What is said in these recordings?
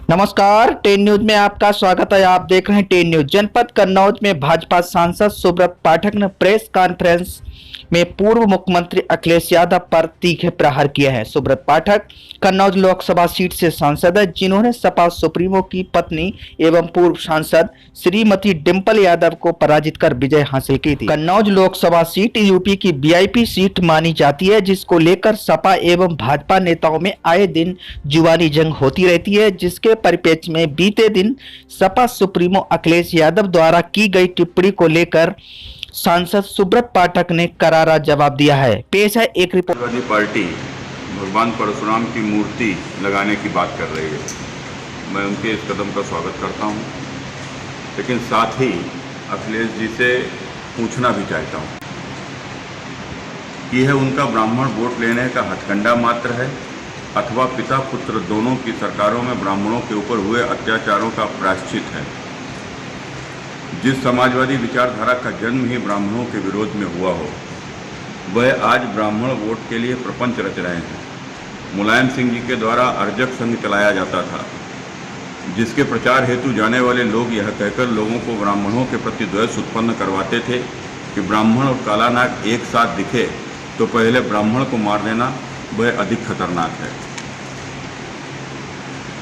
नमस्कार, ten news में आपका स्वागत है। आप देख रहे हैं टेन न्यूज। जनपद कन्नौज में भाजपा सांसद सुब्रत पाठक ने प्रेस कॉन्फ्रेंस में पूर्व मुख्यमंत्री अखिलेश यादव पर तीखे प्रहार किए हैं। सुब्रत पाठक कन्नौज लोकसभा सीट से सांसद है, जिन्होंने सपा सुप्रीमो की पत्नी एवं पूर्व सांसद श्रीमती डिंपल यादव को पराजित कर विजय हासिल की थी। कन्नौज लोकसभा सीट यूपी की वीआईपी सीट मानी जाती है, जिसको लेकर सपा एवं भाजपा नेताओं में आए दिन जुबानी जंग होती रहती है, जिसके परिप्रेक्ष्य में बीते दिन सपा सुप्रीमो अखिलेश यादव द्वारा की गई टिप्पणी को लेकर सांसद सुब्रत पाठक ने करारा जवाब दिया है। पेश है एक रिपोर्ट। समाजवादी पार्टी भगवान परशुराम की मूर्ति लगाने की बात कर रही है। मैं उनके इस कदम का स्वागत करता हूं, लेकिन साथ ही अखिलेश जी से पूछना भी चाहता हूं कि यह उनका ब्राह्मण वोट लेने का हथकंडा मात्र है अथवा पिता पुत्र दोनों की सरकारों में ब्राह्मणों के ऊपर हुए अत्याचारों का प्रायश्चित है। जिस समाजवादी विचारधारा का जन्म ही ब्राह्मणों के विरोध में हुआ हो, वह आज ब्राह्मण वोट के लिए प्रपंच रच रहे हैं। मुलायम सिंह जी के द्वारा अर्जक संघ चलाया जाता था, जिसके प्रचार हेतु जाने वाले लोग यह कहकर लोगों को ब्राह्मणों के प्रति द्वेष उत्पन्न करवाते थे कि ब्राह्मण और काला नाग एक साथ दिखे तो पहले ब्राह्मण को मार देना वह अधिक खतरनाक है।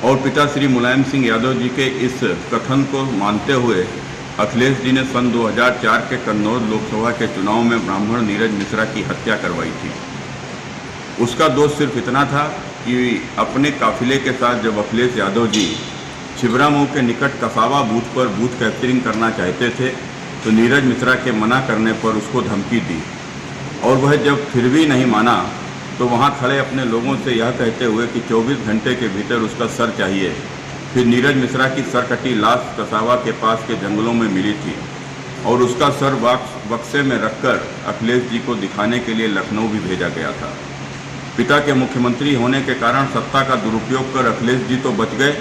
और पिता श्री मुलायम सिंह यादव जी के इस कथन को मानते हुए अखिलेश जी ने सन 2004 के कन्नौज लोकसभा के चुनाव में ब्राह्मण नीरज मिश्रा की हत्या करवाई थी। उसका दोष सिर्फ इतना था कि अपने काफिले के साथ जब अखिलेश यादव जी छिबरामऊ के निकट कसावा बूथ पर बूथ कैप्चरिंग करना चाहते थे तो नीरज मिश्रा के मना करने पर उसको धमकी दी, और वह जब फिर भी नहीं माना तो वहां खड़े अपने लोगों से यह कहते हुए कि 24 घंटे के भीतर उसका सर चाहिए। फिर नीरज मिश्रा की सरकटी लाश कसावा के पास के जंगलों में मिली थी और उसका सर बक्से में रखकर अखिलेश जी को दिखाने के लिए लखनऊ भी भेजा गया था। पिता के मुख्यमंत्री होने के कारण सत्ता का दुरुपयोग कर अखिलेश जी तो बच गए,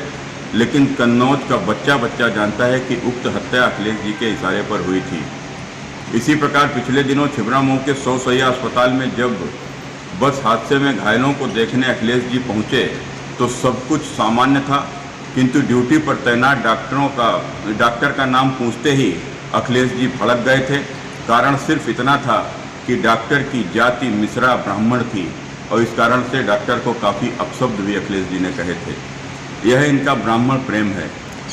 लेकिन कन्नौज का बच्चा बच्चा जानता है कि उक्त हत्या अखिलेश जी के इशारे पर हुई थी। इसी प्रकार पिछले दिनों छिबरामऊ के 100 शैय्या अस्पताल में जब बस हादसे में घायलों को देखने अखिलेश जी पहुंचे तो सब कुछ सामान्य था, किंतु ड्यूटी पर तैनात डॉक्टर का नाम पूछते ही अखिलेश जी भड़क गए थे। कारण सिर्फ इतना था कि डॉक्टर की जाति मिश्रा ब्राह्मण थी और इस कारण से डॉक्टर को काफ़ी अपशब्द भी अखिलेश जी ने कहे थे। यह इनका ब्राह्मण प्रेम है।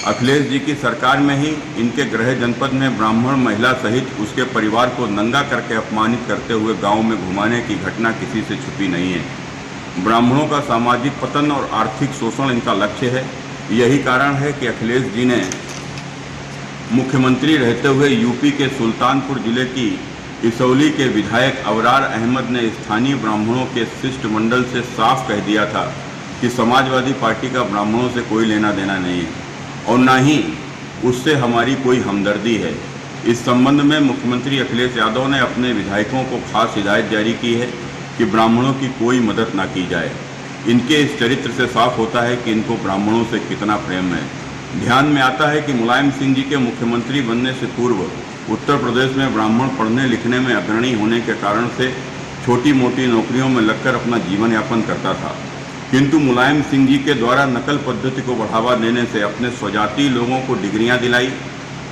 अखिलेश जी की सरकार में ही इनके गृह जनपद में ब्राह्मण महिला सहित उसके परिवार को नंगा करके अपमानित करते हुए गांव में घुमाने की घटना किसी से छुपी नहीं है। ब्राह्मणों का सामाजिक पतन और आर्थिक शोषण इनका लक्ष्य है। यही कारण है कि अखिलेश जी ने मुख्यमंत्री रहते हुए यूपी के सुल्तानपुर जिले की इसौली के विधायक अबरार अहमद ने स्थानीय ब्राह्मणों के शिष्टमंडल से साफ कह दिया था कि समाजवादी पार्टी का ब्राह्मणों से कोई लेना देना नहीं है और न ही उससे हमारी कोई हमदर्दी है। इस संबंध में मुख्यमंत्री अखिलेश यादव ने अपने विधायकों को खास हिदायत जारी की है कि ब्राह्मणों की कोई मदद न की जाए। इनके इस चरित्र से साफ होता है कि इनको ब्राह्मणों से कितना प्रेम है। ध्यान में आता है कि मुलायम सिंह जी के मुख्यमंत्री बनने से पूर्व उत्तर प्रदेश में ब्राह्मण पढ़ने लिखने में अग्रणी होने के कारण से छोटी मोटी नौकरियों में लगकर अपना जीवन यापन करता था, किंतु मुलायम सिंह जी के द्वारा नकल पद्धति को बढ़ावा देने से अपने स्वजातीय लोगों को डिग्रियां दिलाई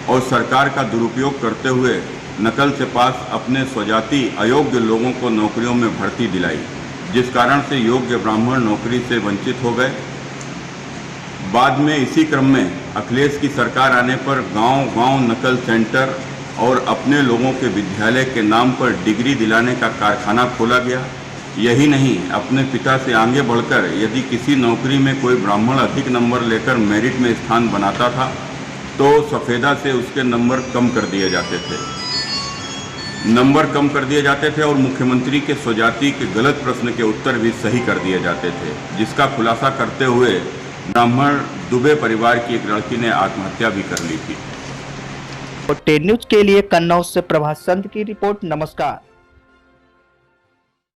और सरकार का दुरुपयोग करते हुए नकल से पास अपने स्वजातीय अयोग्य लोगों को नौकरियों में भर्ती दिलाई, जिस कारण से योग्य ब्राह्मण नौकरी से वंचित हो गए। बाद में इसी क्रम में अखिलेश की सरकार आने पर गांव-गांव नकल सेंटर और अपने लोगों के विद्यालय के नाम पर डिग्री दिलाने का कारखाना खोला गया। यही नहीं, अपने पिता से आगे बढ़कर यदि किसी नौकरी में कोई ब्राह्मण अधिक नंबर लेकर मेरिट में स्थान बनाता था तो सफेदा से उसके नंबर कम कर दिए जाते थे और मुख्यमंत्री के स्वजाति के गलत प्रश्न के उत्तर भी सही कर दिए जाते थे, जिसका खुलासा करते हुए ब्राह्मण दुबे परिवार की एक लड़की ने आत्महत्या भी कर ली थी। टेन न्यूज के लिए कन्नौज से प्रभात संत की रिपोर्ट। नमस्कार।